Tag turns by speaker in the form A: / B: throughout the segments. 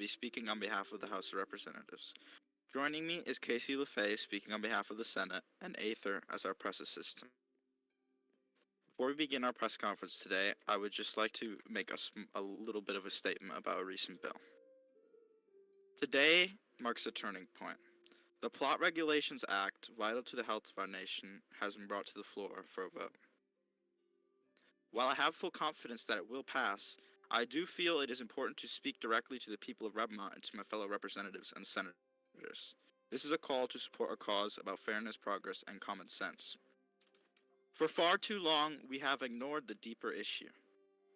A: be speaking on behalf of the House of Representatives. Joining me is Casey LaFay speaking on behalf of the Senate, and Aether as our press assistant. Before we begin our press conference today, I would just like to make a little bit of a statement about a recent bill. Today marks a turning point. The Plot Regulations Act, vital to the health of our nation, has been brought to the floor for a vote. While I have full confidence that it will pass, I do feel it is important to speak directly to the people of Redmont and to my fellow representatives and senators. This is a call to support a cause about fairness, progress, and common sense. For far too long, we have ignored the deeper issue.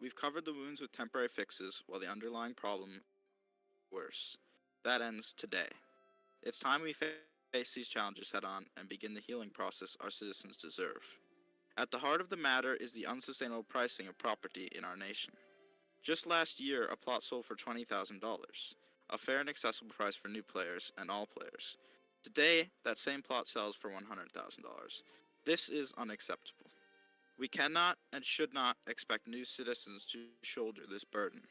A: We've covered the wounds with temporary fixes while the underlying problem is worse. That ends today. It's time we face these challenges head on and begin the healing process our citizens deserve. At the heart of the matter is the unsustainable pricing of property in our nation. Just last year, a plot sold for $20,000, a fair and accessible price for new players and all players. Today, that same plot sells for $100,000. This is unacceptable. We cannot and should not expect new citizens to shoulder this burden.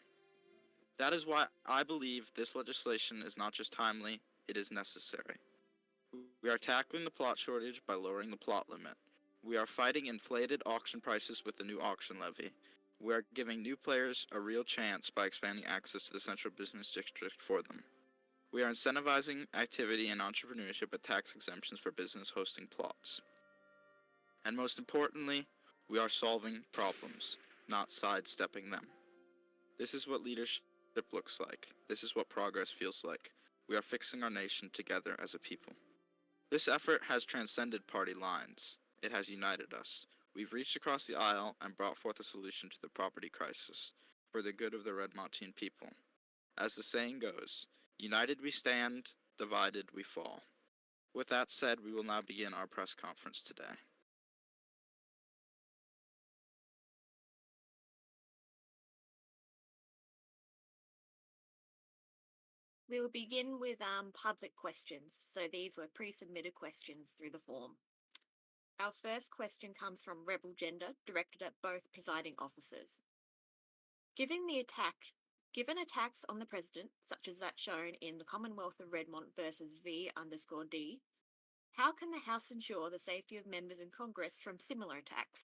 A: That is why I believe this legislation is not just timely, it is necessary. We are tackling the plot shortage by lowering the plot limit. We are fighting inflated auction prices with the new auction levy. We are giving new players a real chance by expanding access to the Central Business District for them. We are incentivizing activity and entrepreneurship with tax exemptions for business hosting plots. And most importantly, we are solving problems, not sidestepping them. This is what leadership looks like. This is what progress feels like. We are fixing our nation together as a people. This effort has transcended party lines. It has united us. We've reached across the aisle and brought forth a solution to the property crisis for the good of the Redmontian people. As the saying goes, united we stand, divided we fall. With that said, we will now begin our press conference today.
B: We will begin with public questions. So these were pre-submitted questions through the form. Our first question comes from Rebel Gender, directed at both presiding officers. Given attacks on the president, such as that shown in the Commonwealth of Redmont versus V_D, how can the House ensure the safety of members in Congress from similar attacks?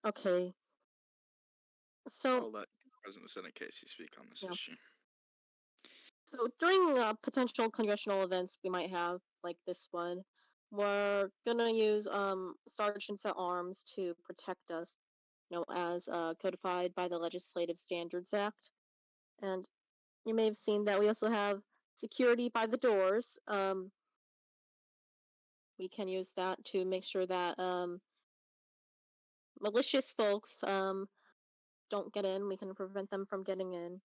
C: Okay.
A: I'll let President Senate Casey speak on this issue.
C: So during potential congressional events we might have, like this one, we're gonna use sergeants at arms to protect us, as codified by the Legislative Standards Act. And you may have seen that we also have security by the doors. We can use that to make sure that malicious folks don't get in. We can prevent them from getting in.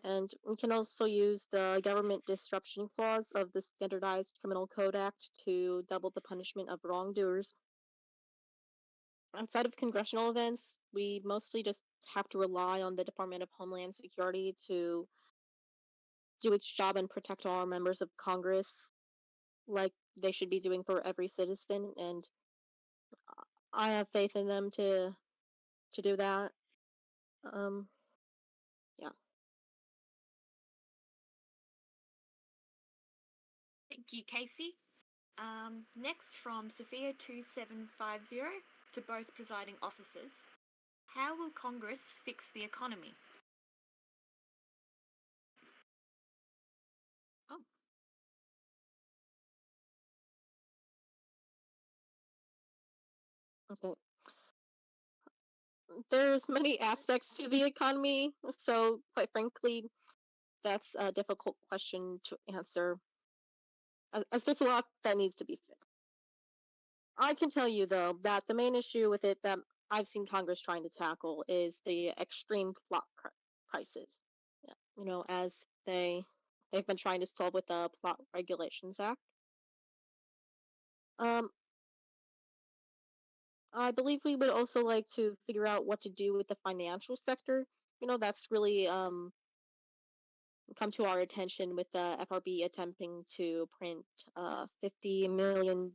C: And we can also use the government disruption clause of the Standardized Criminal Code Act to double the punishment of wrongdoers. Outside of congressional events, we mostly just have to rely on the Department of Homeland Security to do its job and protect all our members of Congress like they should be doing for every citizen. And I have faith in them to do that. Yeah.
B: Thank you, Casey. Next from Sophia2750 to both presiding officers. How will Congress fix the economy?
C: Okay. There's many aspects to the economy, so quite frankly, that's a difficult question to answer. As there's a lot that needs to be fixed. I can tell you though that the main issue with it that I've seen Congress trying to tackle is the extreme plot prices. Yeah. As they've been trying to solve with the Plot Regulations Act. I believe we would also like to figure out what to do with the financial sector. That's really come to our attention with the FRB attempting to print $50 million.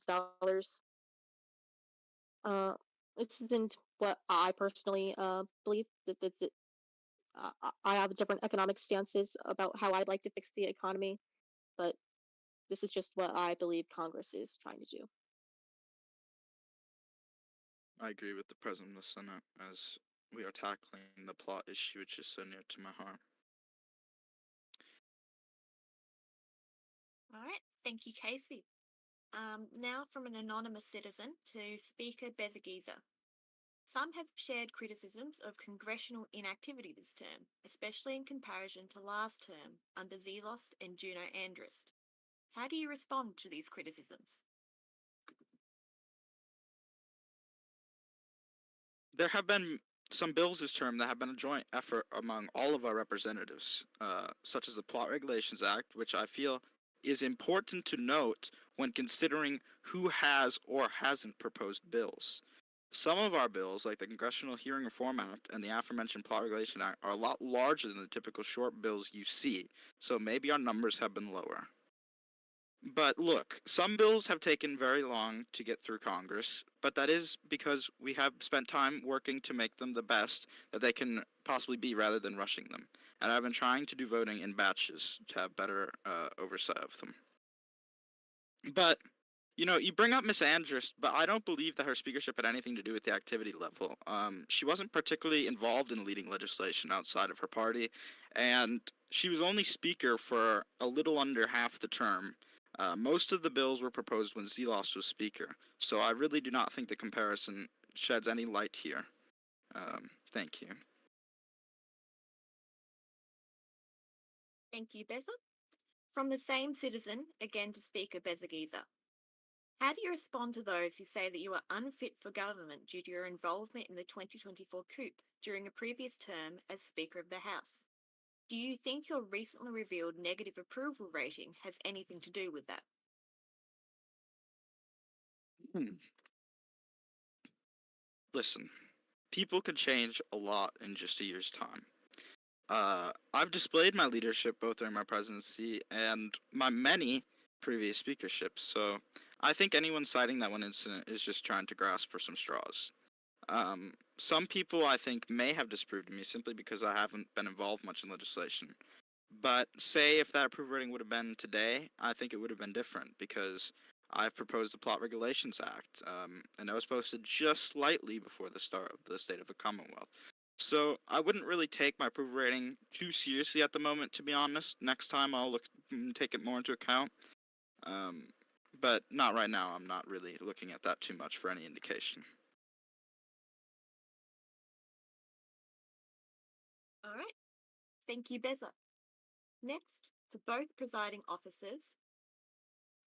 C: This isn't what I personally believe. I have different economic stances about how I'd like to fix the economy, but this is just what I believe Congress is trying to do.
A: I agree with the President of the Senate as we are tackling the plot issue, which is so near to my heart.
B: All right, thank you, Casey. Now from an anonymous citizen to Speaker Bezagiza. Some have shared criticisms of congressional inactivity this term, especially in comparison to last term under Zelos and Juno Andrist. How do you respond to these criticisms?
A: There have been some bills this term that have been a joint effort among all of our representatives, such as the Plot Regulations Act, which I feel is important to note when considering who has or hasn't proposed bills. Some of our bills, like the Congressional Hearing Reform Act and the aforementioned Plot Regulation Act, are a lot larger than the typical short bills you see, so maybe our numbers have been lower. But look, some bills have taken very long to get through Congress, but that is because we have spent time working to make them the best that they can possibly be rather than rushing them. And I've been trying to do voting in batches to have better oversight of them. But, you bring up Miss Andrus, but I don't believe that her speakership had anything to do with the activity level. She wasn't particularly involved in leading legislation outside of her party, and she was only speaker for a little under half the term. Most of the bills were proposed when Zelos was speaker, so I really do not think the comparison sheds any light here. Thank you.
B: Thank you, Beza. From the same citizen, again to Speaker Bezagiza. How do you respond to those who say that you are unfit for government due to your involvement in the 2024 coup during a previous term as Speaker of the House? Do you think your recently revealed negative approval rating has anything to do with that?
A: Hmm. Listen, people can change a lot in just a year's time. I've displayed my leadership both during my presidency and my many previous speakerships, so I think anyone citing that one incident is just trying to grasp for some straws. Some people I think may have disproved me simply because I haven't been involved much in legislation. But say if that approval rating would have been today, I think it would have been different because I've proposed the Plot Regulations Act, and that was posted just slightly before the start of the State of the Commonwealth. So I wouldn't really take my approval rating too seriously at the moment, to be honest. Next time I'll take it more into account. Um, but not right now. I'm not really looking at that too much for any indication.
B: All right. Thank you, Beza. Next, to both presiding officers,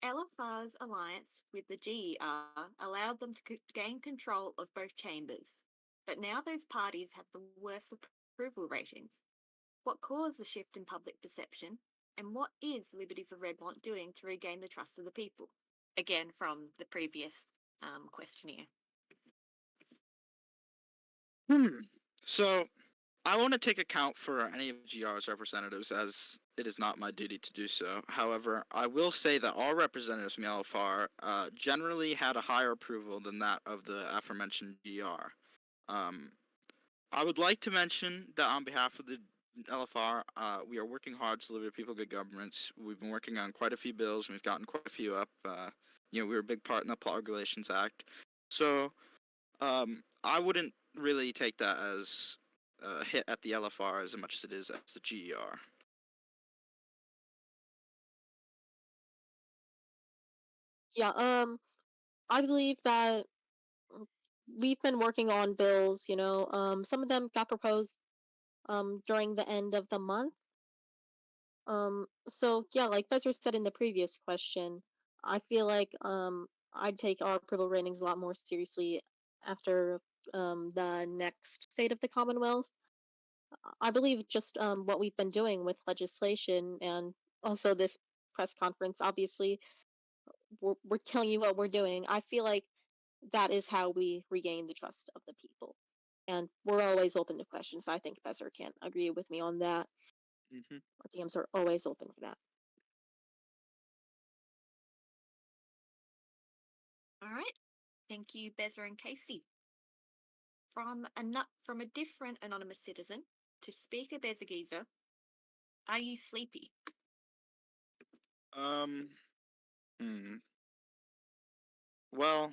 B: LFR's alliance with the GER allowed them to gain control of both chambers, but now those parties have the worst approval ratings. What caused the shift in public perception, and what is Liberty for Redmont doing to regain the trust of the people? Again, from the previous questionnaire.
A: So I want to take account for any of GR's representatives as it is not my duty to do so. However, I will say that all representatives from the LFR generally had a higher approval than that of the aforementioned GR. Um, I would like to mention that on behalf of the LFR, we are working hard to deliver people good governments. We've been working on quite a few bills, and we've gotten quite a few up. We were a big part in the Plot Regulations Act. So I wouldn't really take that as a hit at the LFR as much as it is as the GER.
C: Yeah, I believe that we've been working on bills, some of them got proposed during the end of the month. So yeah, like Bezra said in the previous question, I feel like I'd take our approval ratings a lot more seriously after the next State of the Commonwealth. I believe just what we've been doing with legislation and also this press conference, obviously, we're telling you what we're doing. I feel like that is how we regain the trust of the people. And we're always open to questions. I think Besser can agree with me on that.
A: Mm-hmm.
C: Our DMs are always open for that.
B: All right. Thank you, Beza and Casey. From a different anonymous citizen to Speaker Bezigiza, are you sleepy?
A: Um, hmm. Well,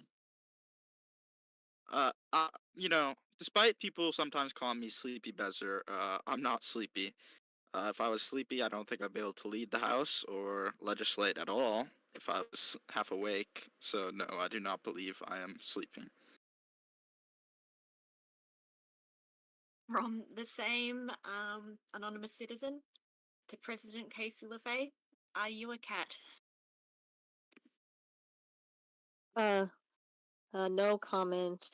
A: despite people sometimes calling me Sleepy Bezer, I'm not sleepy. If I was sleepy, I don't think I'd be able to lead the House or legislate at all if I was half awake. So, no, I do not believe I am sleeping.
B: From the same anonymous citizen to President Casey LaFay, are you a cat?
C: No comment.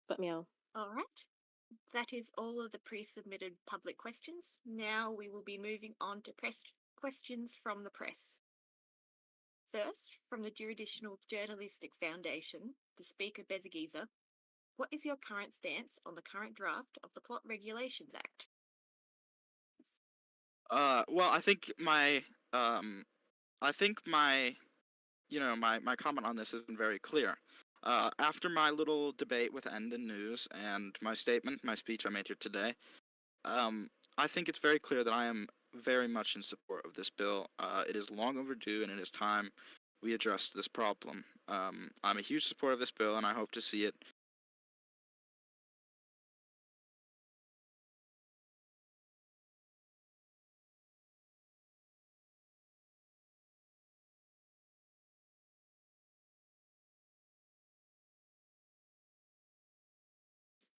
C: But meow.
B: All right. That is all of the pre-submitted public questions. Now we will be moving on to questions from the press. First, from the Juridical Journalistic Foundation, the Speaker Bezigiza, what is your current stance on the current draft of the Plot Regulations Act?
A: Well, I think my comment on this has been very clear. After my little debate with Endon News and my speech I made here today, I think it's very clear that I am very much in support of this bill. It is long overdue, and it is time we address this problem. I'm a huge supporter of this bill, and I hope to see it.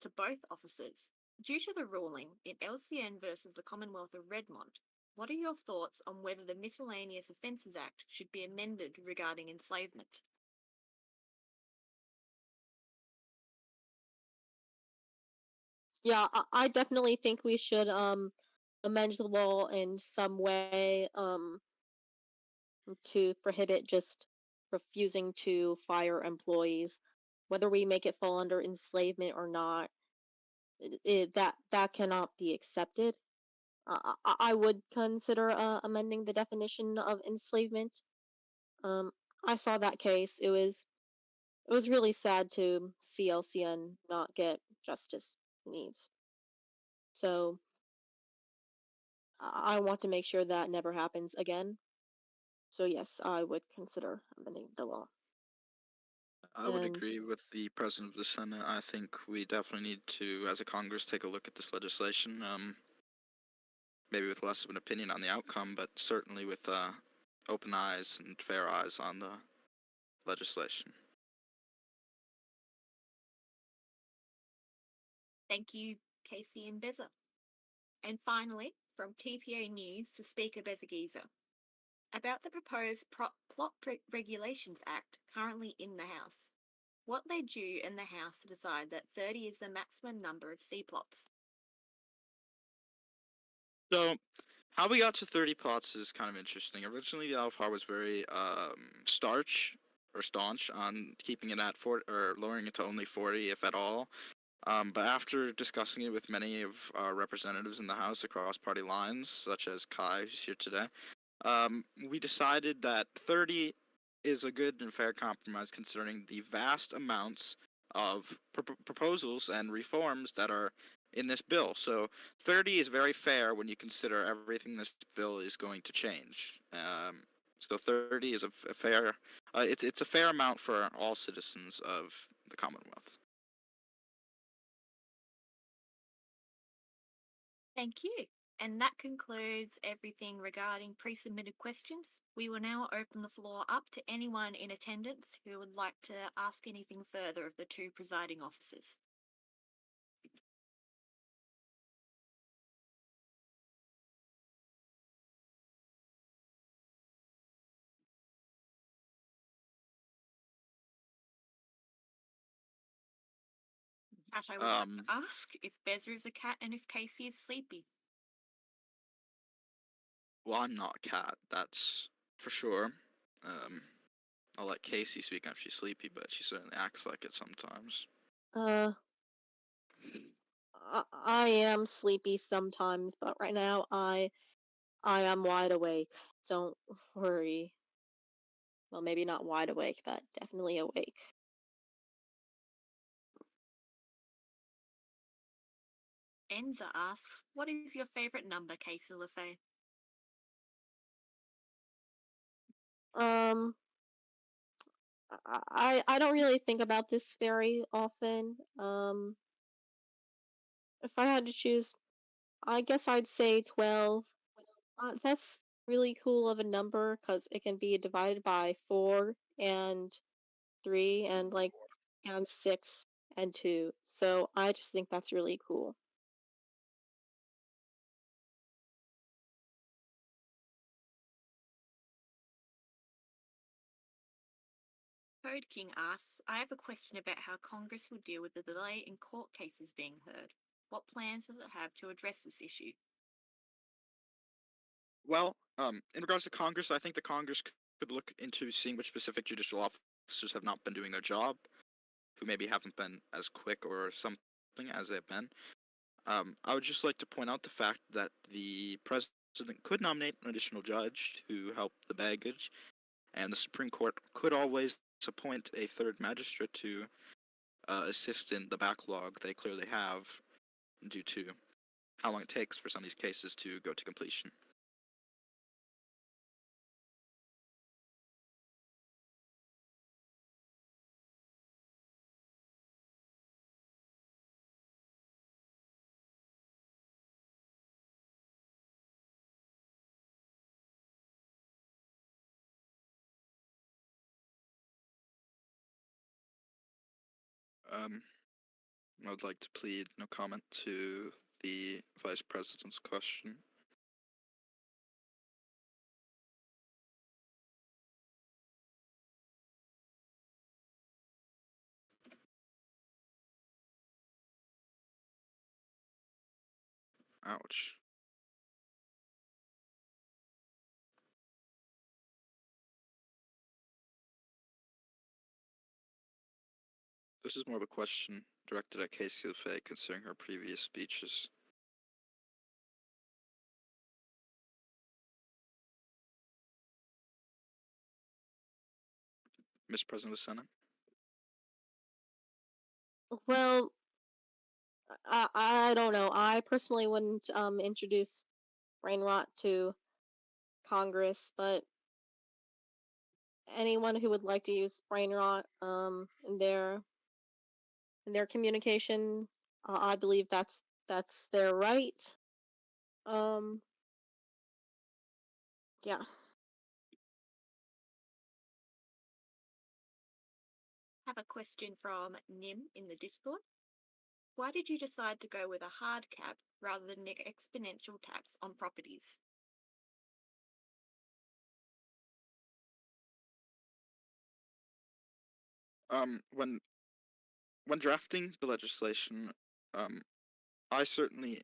B: To both officers, due to the ruling in LCN versus the Commonwealth of Redmond, what are your thoughts on whether the Miscellaneous Offences Act should be amended regarding enslavement?
C: Yeah, I definitely think we should amend the law in some way to prohibit just refusing to fire employees, whether we make it fall under enslavement or not. That cannot be accepted. I would consider amending the definition of enslavement. Um, I saw that case. It was really sad to see LCN not get justice it needs. So I want to make sure that never happens again. So yes, I would consider amending the law.
A: I would
C: And
A: agree with the President of the Senate. I think we definitely need to, as a Congress, take a look at this legislation. Maybe with less of an opinion on the outcome, but certainly with open eyes and fair eyes on the legislation.
B: Thank you, Casey and Beza. And finally, from TPA News to Speaker Bezigiza, about the proposed Plot Regulations Act currently in the House. What led you and the House to decide that 30 is the maximum number of C plots?
A: So, how we got to 30 plots is kind of interesting. Originally, the LFR was very staunch on keeping it at 40 or lowering it to only 40, if at all. But after discussing it with many of our representatives in the House across party lines, such as Kai, who's here today, we decided that 30 is a good and fair compromise considering the vast amounts of proposals and reforms that are in this bill. So 30 is very fair when you consider everything this bill is going to change. So 30 is a fair, it's a fair amount for all citizens of the Commonwealth.
B: Thank you. And that concludes everything regarding pre-submitted questions. We will now open the floor up to anyone in attendance who would like to ask anything further of the two presiding officers. Cat, I would like to ask if Beza is a cat and if Casey is sleepy.
A: Well, I'm not a cat, that's for sure. I'll let Casey speak if she's sleepy, but she certainly acts like it sometimes.
C: uh, I am sleepy sometimes, but right now I am wide awake. Don't worry. Well, maybe not wide awake, but definitely awake.
B: Enza asks, what is your favorite number, Casey LaFay?
C: Um, I don't really think about this very often. If I had to choose, I guess I'd say 12. That's really cool of a number because it can be divided by 4 and 3 and like and 6 and 2. So I just think that's really cool.
B: Code King asks, I have a question about how Congress will deal with the delay in court cases being heard. What plans does it have to address this issue?
A: Well, in regards to Congress, I think the Congress could look into seeing which specific judicial officers have not been doing their job, who maybe haven't been as quick or something as they've been. I would just like to point out the fact that the president could nominate an additional judge to help the baggage, and the Supreme Court could always appoint a third magistrate to assist in the backlog they clearly have due to how long it takes for some of these cases to go to completion. Um, I would like to plead no comment to the Vice President's question. Ouch. This is more of a question directed at Casey LaFay considering her previous speeches. Mr. President of the Senate?
C: Well, I don't know. I personally wouldn't introduce brain rot to Congress, but anyone who would like to use brain rot in their communication, I believe that's their right. Um, yeah.
B: Have a question from Nim in the Discord. Why did you decide to go with a hard cap rather than an exponential tax on properties?
A: When drafting the legislation, I certainly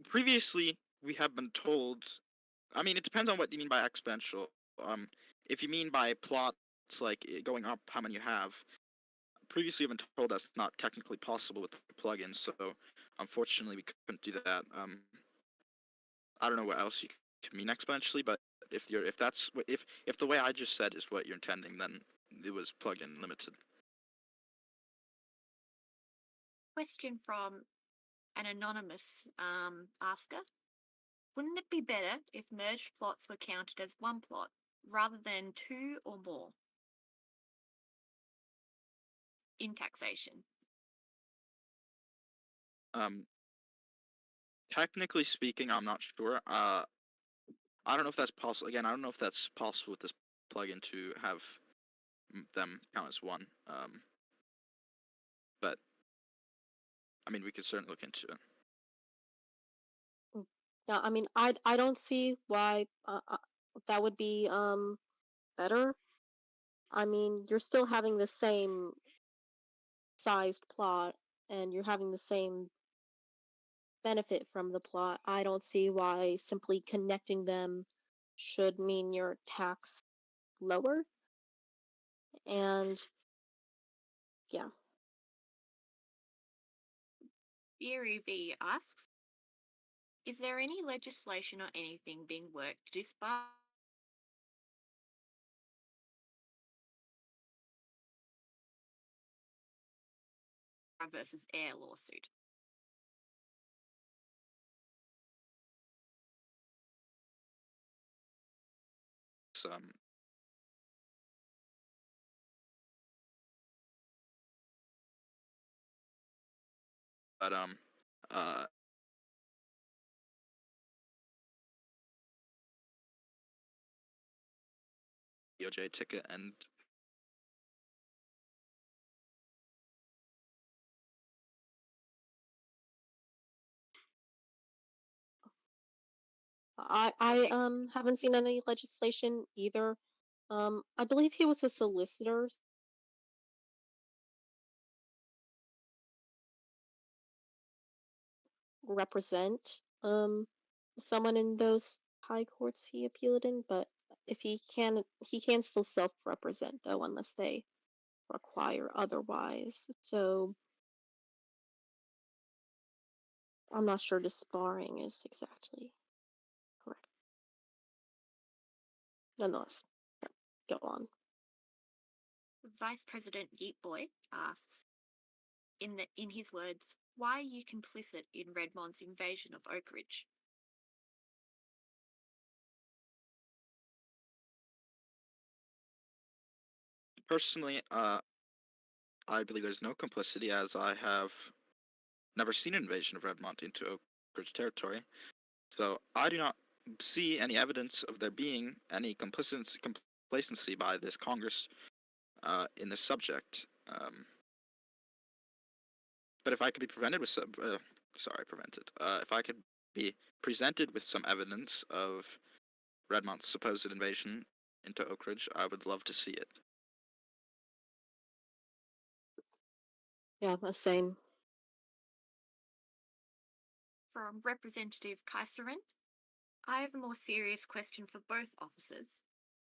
A: previously we have been told. I mean, it depends on what you mean by exponential. If you mean by plots like going up, how many you have. Previously, we've been told that's not technically possible with the plugin, so unfortunately, we couldn't do that. I don't know what else you could mean exponentially, but if the way I just said is what you're intending, then it was plugin limited.
B: Question from an anonymous asker. Wouldn't it be better if merged plots were counted as one plot rather than two or more in taxation?
A: Technically speaking, I'm not sure. I don't know if that's possible. Again, I don't know if that's possible with this plugin to have them count as one. But I mean, we could certainly look into it.
C: Yeah, I mean, I don't see why that would be better. I mean, you're still having the same sized plot and you're having the same benefit from the plot. I don't see why simply connecting them should mean your tax lower. And yeah.
B: Eerie V asks, is there any legislation or anything being worked to disbar versus air lawsuit?
A: but uh DOJ ticket, and
C: I haven't seen any legislation either. I believe he was a solicitor, represent someone in those high courts he appealed in, but if he can still self-represent though, unless they require otherwise. So I'm not sure disbarring is exactly correct. Nonetheless, yeah, go on.
B: Vice President Yeetboy asks, in his words, why are you complicit in Redmond's invasion of Oak Ridge?
A: personally, I believe there's no complicity, as I have never seen an invasion of Redmont into Oak Ridge territory. So I do not see any evidence of there being any complacency by this Congress in this subject. But if I could be if I could be presented with some evidence of Redmont's supposed invasion into Oak Ridge, I would love to see it.
C: Yeah, the same.
B: From Representative Kaiserin, I have a more serious question for both officers.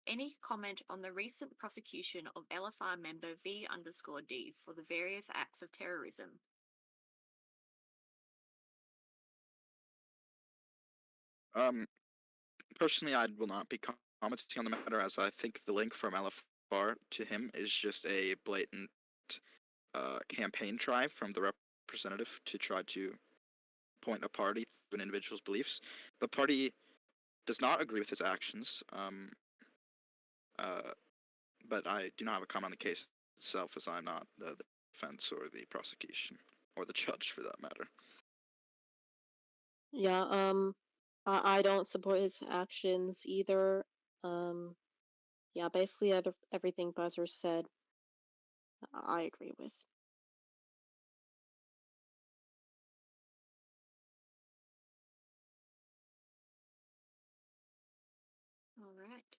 B: Any comment on the recent prosecution of LFR member V_D for the various acts of terrorism?
A: Personally, I will not be commenting on the matter, as I think the link from LFR to him is just a blatant campaign drive from the representative to try to point a party to an individual's beliefs. The party does not agree with his actions, but I do not have a comment on the case itself, as I'm not the defense or the prosecution, or the judge for that matter.
C: Yeah, I don't support his actions either. Yeah, basically everything Buzzer said, I agree with.
B: All right.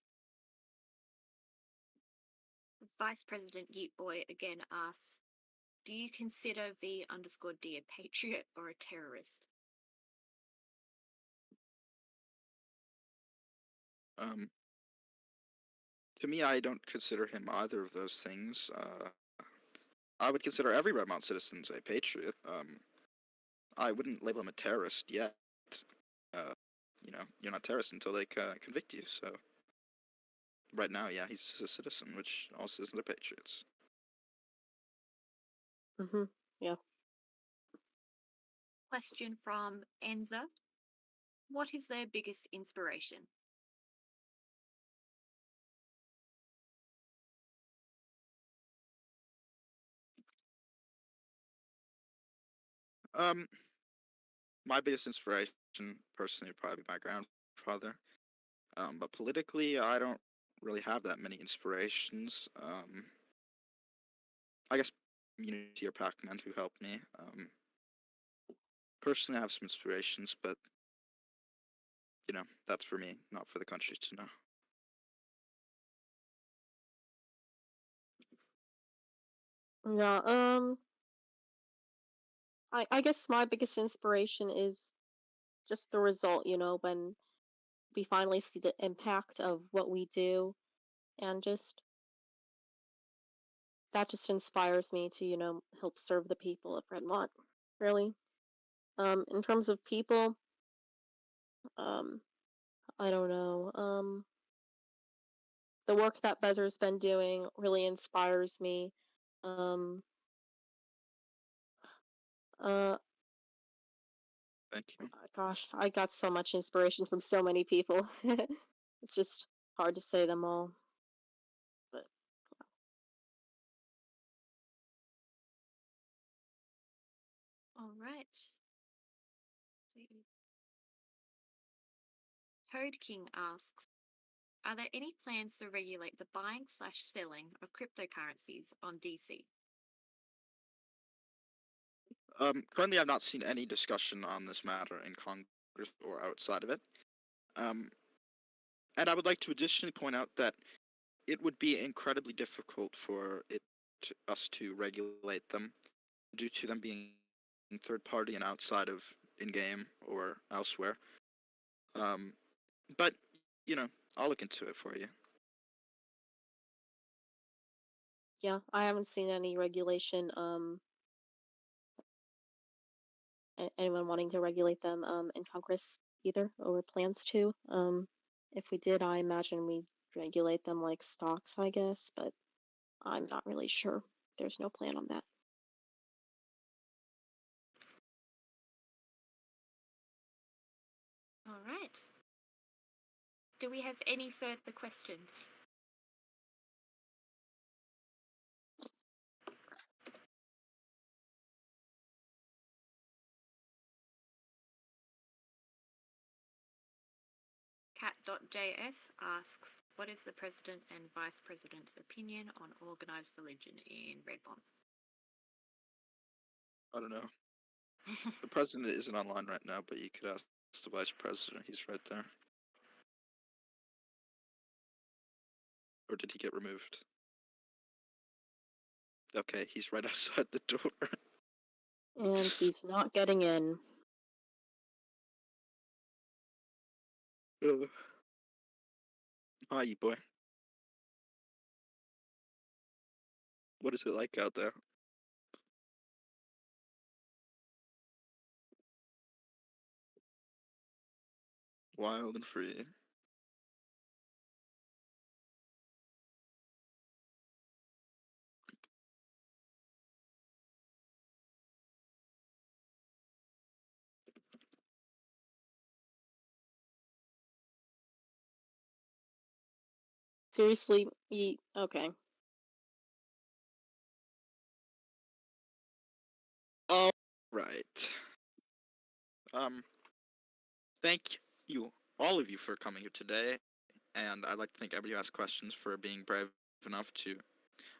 B: Vice President Yeetboy again asks, do you consider V_D a patriot or a terrorist?
A: To me, I don't consider him either of those things. I would consider every Redmont citizen a patriot. I wouldn't label him a terrorist yet. You're not a terrorist until they convict you. So right now, yeah, he's a citizen, which all citizens are patriots.
C: Yeah.
B: Question from Enza. What is their biggest inspiration?
A: My biggest inspiration, personally, would probably be my grandfather. But politically, I don't really have that many inspirations. I guess Unity or Pac-Man, who helped me. Personally, I have some inspirations, but that's for me, not for the country to know.
C: Yeah, I guess my biggest inspiration is just the result, when we finally see the impact of what we do, and just that just inspires me to, help serve the people of Redmont, really. In terms of people, um, I don't know. The work that Buzzer's been doing really inspires me. Um, uh,
A: Thank you.
C: gosh, I got so much inspiration from so many people. It's just hard to say them all. But
B: All right. Toad King asks, are there any plans to regulate the buying/selling of cryptocurrencies on DC?
A: Currently, I've not seen any discussion on this matter in Congress or outside of it. And I would like to additionally point out that it would be incredibly difficult for us to regulate them due to them being third party and outside of in-game or elsewhere. But, I'll look into it for you.
C: yeah, I haven't seen any regulation. Anyone wanting to regulate them in Congress either, or plans to. If we did, I imagine we'd regulate them like stocks, I guess, but I'm not really sure. There's no plan on that.
B: All right. Do we have any further questions? Cat.js asks, what is the President and Vice President's opinion on organized religion in Redmond?
A: I don't know. The president isn't online right now, but you could ask the vice president. He's right there. Or did he get removed? Okay, he's right outside the door.
C: And he's not getting in.
A: Hi, you boy. What is it like out there? Wild and free.
C: Seriously, okay.
A: All right. Thank you, all of you, for coming here today, and I'd like to thank everybody who asked questions for being brave enough to.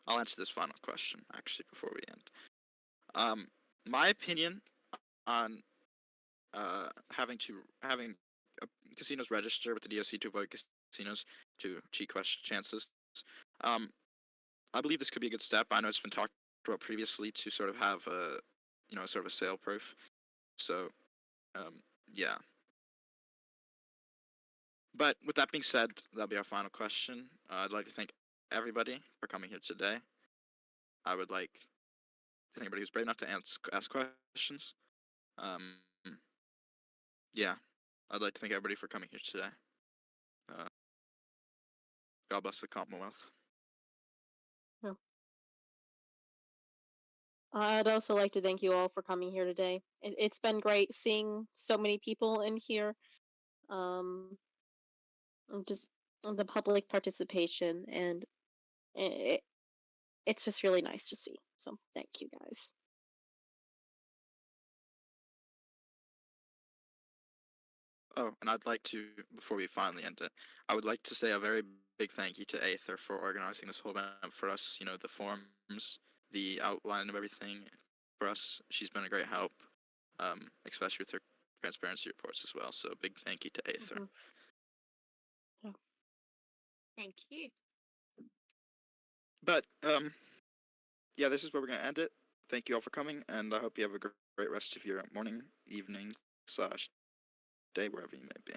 A: I'll answer this final question actually before we end. My opinion on having casinos register with the DOC to avoid casinos to cheat question chances. I believe this could be a good step. I know it's been talked about previously to sort of have a, sort of a sale proof. So, yeah. But with that being said, that'll be our final question. I'd like to thank everybody for coming here today. I would like to thank everybody who's brave enough to ask questions. Yeah, I'd like to thank everybody for coming here today. God bless the Commonwealth.
C: Yeah. I'd also like to thank you all for coming here today. It's been great seeing so many people in here. And just the public participation, and it's just really nice to see. So thank you guys.
A: Oh, and I'd like to, before we finally end it, I would like to say a very big thank you to Aether for organizing this whole event for us. The forums, the outline of everything for us. She's been a great help, especially with her transparency reports as well. So a big thank you to Aether.
C: Mm-hmm. Yeah.
B: Thank you.
A: But yeah, this is where we're gonna end it. Thank you all for coming, and I hope you have a great rest of your morning, evening / day, wherever you may be.